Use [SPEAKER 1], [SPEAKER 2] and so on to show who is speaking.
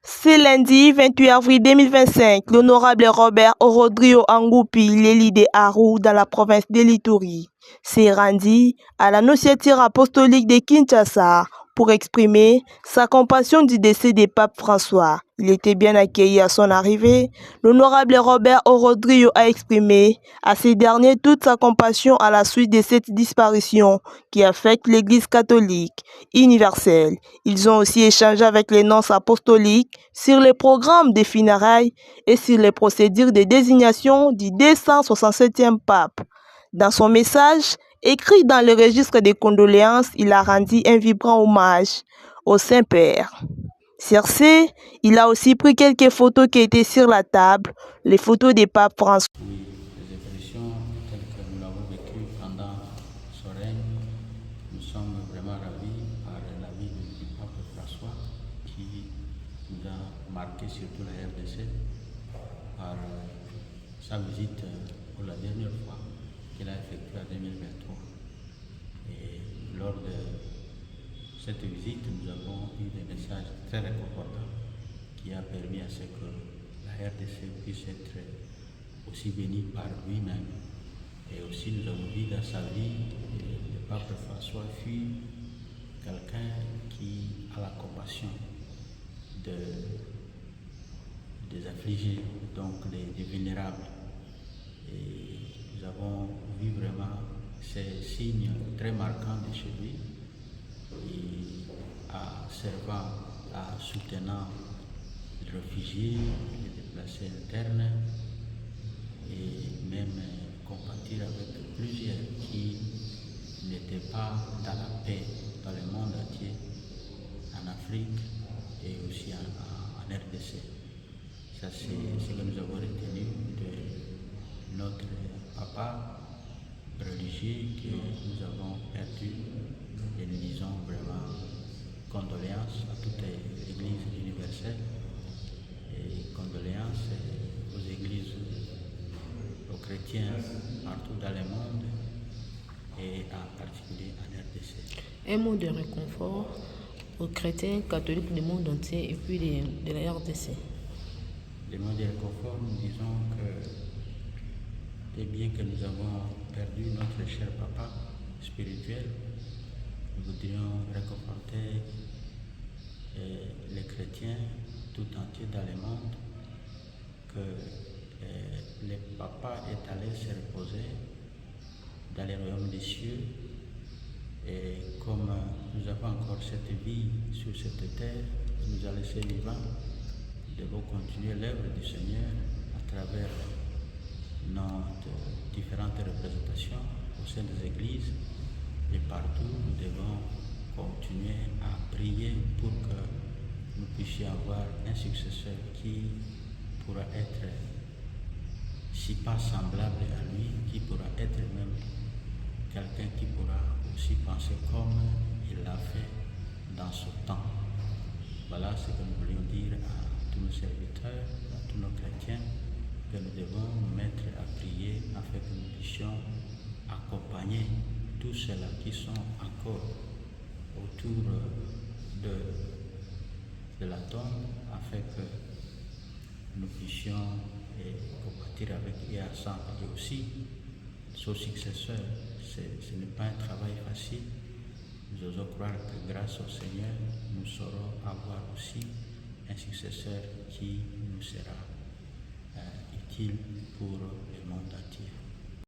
[SPEAKER 1] Ce lundi 28 avril 2025, l'honorable Robert Orodrio Angoupi, l'élu de Aru dans la province de l'Ituri, s'est rendu à l'Annonciature apostolique de Kinshasa pour exprimer sa compassion du décès du pape François. Il était bien accueilli à son arrivée. L'honorable Robert Orodrio a exprimé à ces derniers toute sa compassion à la suite de cette disparition qui affecte l'Église catholique universelle. Ils ont aussi échangé avec les nonces apostoliques sur les programmes des funérailles et sur les procédures de désignation du 267e pape. Dans son message, écrit dans le registre des condoléances, il a rendu un vibrant hommage au Saint-Père. Sur ce, il a aussi pris quelques photos qui étaient sur la table, les photos des papes François.
[SPEAKER 2] Oui, les apparitions telles que nous l'avons vécues pendant son règne, nous sommes vraiment ravis par la vie du pape François qui nous a marqué surtout la RDC par sa visite pour la dernière fois qu'il a effectuée en 2023. Et lors de cette visite, nous avons eu des messages très réconfortants qui a permis à ce que la RDC puisse être aussi bénie par lui-même. Et aussi nous avons vu dans sa vie, le pape François fut quelqu'un qui a la compassion des affligés, donc des vulnérables. Et nous avons vu vraiment ces signes très marquants de chez lui, et en servant, en soutenant les réfugiés, les déplacés internes, et même compatir avec plusieurs qui n'étaient pas dans la paix dans le monde entier, en Afrique et aussi en RDC. Ça, c'est ce que nous avons retenu de notre papa religieux que nous avons perdu, et nous disons vraiment condoléances à toute l'Église universelle et condoléances aux églises, aux chrétiens partout dans le monde et en particulier en RDC.
[SPEAKER 3] Un mot de réconfort aux chrétiens catholiques du monde entier et puis de la RDC.
[SPEAKER 2] Les mots de réconfort, nous disons que c'est bien que nous avons perdu notre cher papa spirituel. Nous voudrions réconforter les chrétiens tout entiers dans le monde que le papa est allé se reposer dans les royaumes des cieux, et comme nous avons encore cette vie sur cette terre, nous a laissé vivants, nous devons continuer l'œuvre du Seigneur à travers nos différentes représentations au sein des églises, et partout nous devons continuer à prier pour que nous puissions avoir un successeur qui pourra être, si pas semblable à lui, qui pourra être même quelqu'un qui pourra aussi penser comme il l'a fait dans ce temps. Voilà ce que nous voulions dire à tous nos serviteurs, à tous nos chrétiens, que nous devons nous mettre à prier afin que nous puissions accompagner tous ceux-là qui sont encore autour de la tombe, afin que nous puissions compatir avec eux ensemble. Et aussi, son successeur, ce n'est pas un travail facile. Nous osons croire que grâce au Seigneur, nous saurons avoir aussi un successeur qui nous sera utile pour le monde entier.